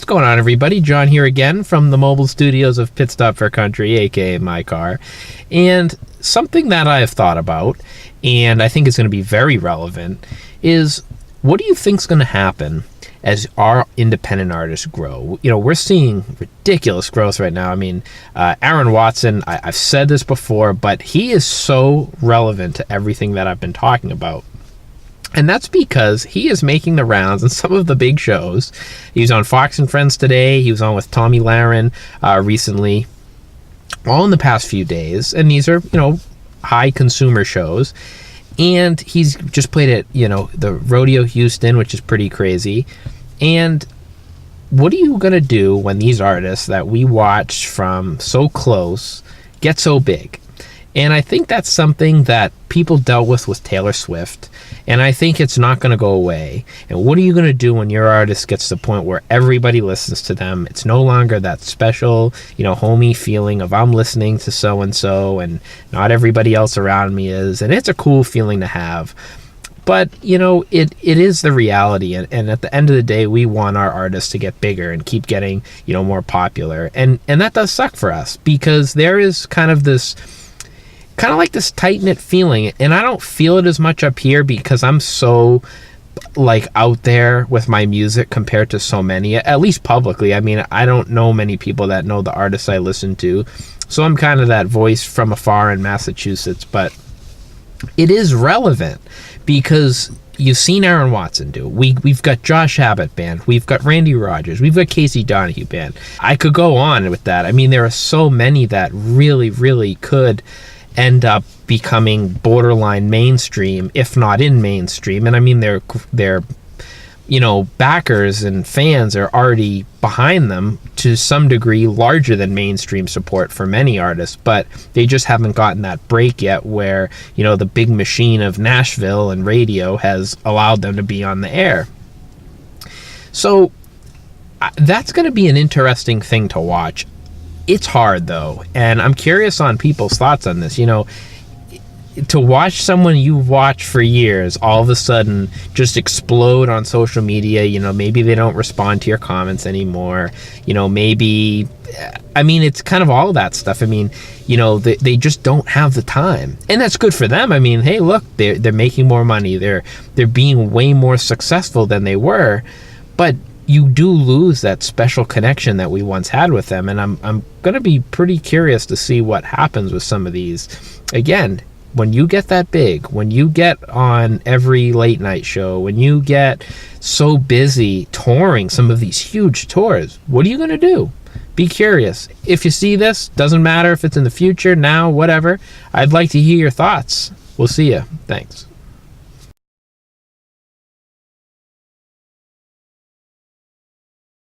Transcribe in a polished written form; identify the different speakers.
Speaker 1: going on, everybody? John here again from the mobile studios of Pitstop4Country, aka my car. And something that I've thought about, and I think is going to be very relevant, is what do you think is going to happen as our independent artists grow? You know, we're seeing ridiculous growth right now. I mean, Aaron Watson, I've said this before, but he is so relevant to everything that I've been talking about. And that's because he is making the rounds in some of the big shows. He was on Fox and Friends today. He was on with Tommy Lahren recently, all in the past few days. And these are, high consumer shows. And he's just played at, the Rodeo Houston, which is pretty crazy. And what are you going to do when these artists that we watch from so close get so big? And I think that's something that people dealt with Taylor Swift, and I think it's not going to go away. And what are you going to do when your artist gets to the point where everybody listens to them? It's no longer that special, homey feeling of I'm listening to so-and-so and not everybody else around me is. And it's a cool feeling to have. But, it is the reality. And at the end of the day, we want our artists to get bigger and keep getting, more popular. And that does suck for us because there is kind of like this tight-knit feeling, and I don't feel it as much up here because I'm so out there with my music compared to so many, at least publicly. I mean, I don't know many people that know the artists I listen to, so I'm kind of that voice from afar in Massachusetts. But it is relevant because you've seen Aaron Watson do. We've got Josh Abbott band. We've got Randy Rogers. We've got Casey Donahue band. I could go on with that. I mean, there are so many that really, really could end up becoming borderline mainstream, if not in mainstream. And I mean, their backers and fans are already behind them to some degree, larger than mainstream support for many artists, but they just haven't gotten that break yet where, the big machine of Nashville and radio has allowed them to be on the air. So that's going to be an interesting thing to watch. It's hard, though, and I'm curious on people's thoughts on this. To watch someone you've watched for years all of a sudden just explode on social media, maybe they don't respond to your comments anymore, maybe, it's kind of all of that stuff. I mean, they just don't have the time, and that's good for them. I mean, hey, look, they're making more money, they're being way more successful than they were, but you do lose that special connection that we once had with them. And I'm going to be pretty curious to see what happens with some of these. Again, when you get that big, when you get on every late night show, when you get so busy touring some of these huge tours, what are you going to do? Be curious. If you see this, doesn't matter if it's in the future, now, whatever, I'd like to hear your thoughts. We'll see you. Thanks.